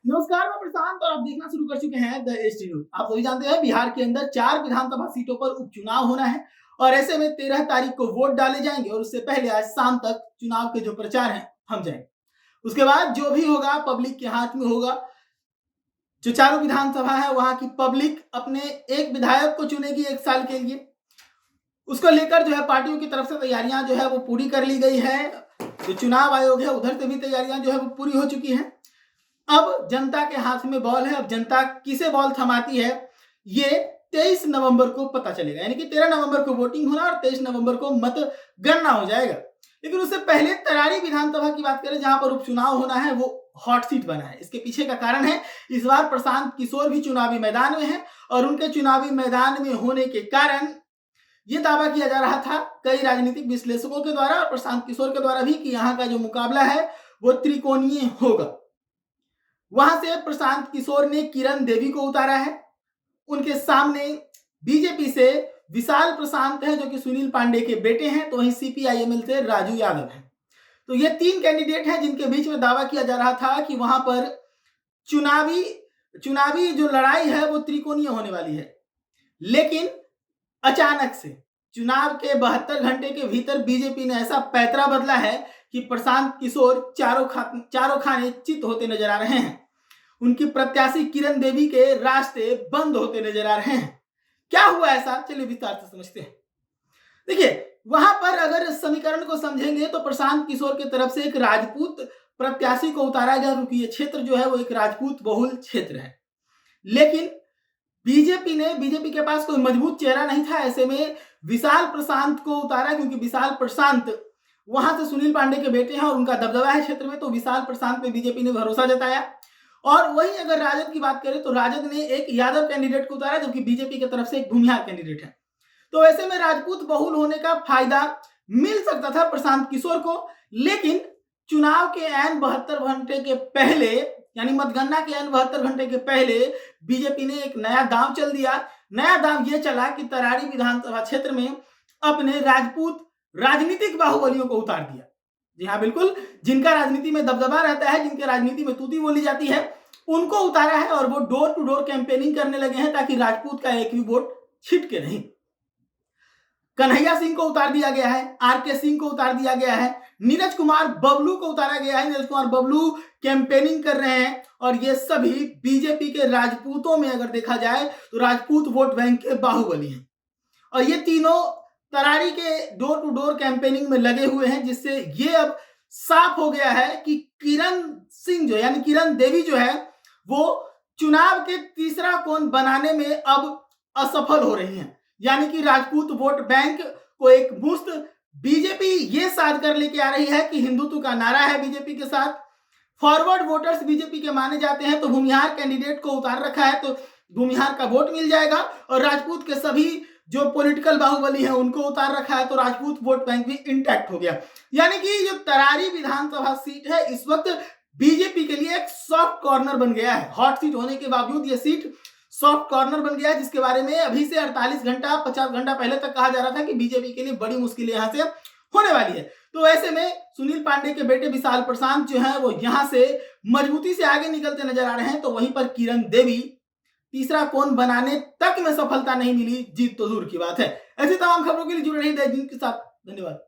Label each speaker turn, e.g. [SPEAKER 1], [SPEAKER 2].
[SPEAKER 1] नमस्कार, मैं प्रशांत और आप देखना शुरू कर चुके हैं द एचडी न्यूज। आप सभी जानते हैं बिहार के अंदर 4 विधानसभा सीटों पर उपचुनाव होना है और ऐसे में 13 तारीख को वोट डाले जाएंगे और उससे पहले आज शाम तक चुनाव के जो प्रचार हैं थम जाएंगे। उसके बाद जो भी होगा पब्लिक के हाथ में होगा। जो चारों विधानसभा है वहां की पब्लिक अपने एक विधायक को चुनेगी 1 साल के लिए। उसको लेकर जो है पार्टियों की तरफ से तैयारियां जो है वो पूरी कर ली गई है। जो चुनाव आयोग है उधर से भी तैयारियां जो है वो पूरी हो चुकी है। अब जनता के हाथ में बॉल है। अब जनता किसे बॉल थमाती है ये 23 नवंबर को पता चलेगा। यानी कि 13 नवंबर को वोटिंग होना और 23 नवंबर को मतगणना हो जाएगा। लेकिन उससे पहले तरारी विधानसभा की बात करें जहां पर उपचुनाव होना है वो हॉट सीट बना है। इसके पीछे का कारण है इस बार प्रशांत किशोर भी चुनावी मैदान में है और उनके चुनावी मैदान में होने के कारण ये दावा किया जा रहा था कई राजनीतिक विश्लेषकों के द्वारा और प्रशांत किशोर के द्वारा भी कि यहाँ का जो मुकाबला है वो त्रिकोणीय होगा। वहां से प्रशांत किशोर ने किरण देवी को उतारा है। उनके सामने बीजेपी से विशाल प्रशांत है जो कि सुनील पांडे के बेटे हैं, तो वहीं सीपीआईएमएल से राजू यादव है। तो ये 3 कैंडिडेट हैं जिनके बीच में दावा किया जा रहा था कि वहां पर चुनावी जो लड़ाई है वो त्रिकोणीय होने वाली है। लेकिन अचानक से चुनाव के 72 घंटे के भीतर बीजेपी ने ऐसा पैतरा बदला है कि प्रशांत किशोर चारों खाने चित होते नजर आ रहे हैं। उनकी प्रत्याशी किरण देवी के रास्ते बंद होते नजर आ रहे हैं। क्या हुआ ऐसा, चलिए विस्तार से समझते हैं। देखिए, वहां पर अगर समीकरण को समझेंगे तो प्रशांत किशोर की तरफ से एक राजपूत प्रत्याशी को उतारा गया क्योंकि ये क्षेत्र जो है वो एक राजपूत बहुल क्षेत्र है। लेकिन बीजेपी के पास कोई मजबूत चेहरा नहीं था। ऐसे में विशाल प्रशांत को उतारा क्योंकि विशाल प्रशांत वहां से सुनील पांडे के बेटे हैं और उनका दबदबा है क्षेत्र में, तो विशाल प्रशांत पे बीजेपी ने भरोसा जताया। और वहीं अगर राजद की बात करें तो राजद ने एक यादव कैंडिडेट को उतारा जो कि बीजेपी की तरफ से एक भूमिहार कैंडिडेट है। तो ऐसे में राजपूत बहुल होने का फायदा मिल सकता था प्रशांत किशोर को। लेकिन चुनाव के ऐन 72 घंटे के पहले यानी मतगणना के ऐन 72 घंटे के पहले बीजेपी ने एक नया दांव चल दिया। नया दांव यह चला कि तरारी विधानसभा क्षेत्र में अपने राजपूत राजनीतिक बाहुबलियों को उतार दिया। जी हाँ, बिल्कुल, जिनका राजनीति में दबदबा रहता है, जिनके राजनीति में तूती बोली जाती है, उनको उतारा है और वो डोर टू डोर कैंपेनिंग करने लगे हैं ताकि राजपूत का एक भी वोट छिटके नहीं। कन्हैया सिंह को उतार दिया गया है, आरके सिंह को उतार दिया गया है, नीरज कुमार बबलू को उतारा गया है। नीरज कुमार बबलू कैंपेनिंग कर रहे हैं और ये सभी बीजेपी के राजपूतों में अगर देखा जाए तो राजपूत वोट बैंक के बाहुबली हैं। और ये तीनों तरारी के डोर टू डोर कैंपेनिंग में लगे हुए हैं, जिससे ये अब साफ हो गया है कि किरण देवी जो है वो चुनाव के तीसरा कोण बनाने में अब असफल हो रही हैं। यानी कि राजपूत वोट बैंक को एक मुश्त बीजेपी ये साध कर लेके आ रही है कि हिंदुत्व का नारा है बीजेपी के साथ। फॉरवर्ड वोटर्स बीजेपी के माने जाते हैं, तो भूमिहार कैंडिडेट को उतार रखा है तो भूमिहार का वोट मिल जाएगा और राजपूत के सभी जो पॉलिटिकल बाहुबली है उनको उतार रखा है तो राजपूत वोट बैंक भी इंटैक्ट हो गया। यानी कि जो तरारी विधानसभा सीट है इस वक्त बीजेपी के लिए एक सॉफ्ट कॉर्नर बन गया है। हॉट सीट होने के बावजूद ये सीट सॉफ्ट कॉर्नर बन गया है, जिसके बारे में अभी से 48 घंटा 50 घंटा पहले तक कहा जा रहा था कि बीजेपी के लिए बड़ी मुश्किल यहां से होने वाली है। तो ऐसे में सुनील पांडे के बेटे विशाल प्रशांत जो है वो यहां से मजबूती से आगे निकलते नजर आ रहे हैं। तो वहीं पर किरण देवी तीसरा कोण बनाने तक में सफलता नहीं मिली, जीत तो दूर की बात है। ऐसी तमाम खबरों के लिए जुड़े रहिए द एचडी न्यूज के साथ। धन्यवाद।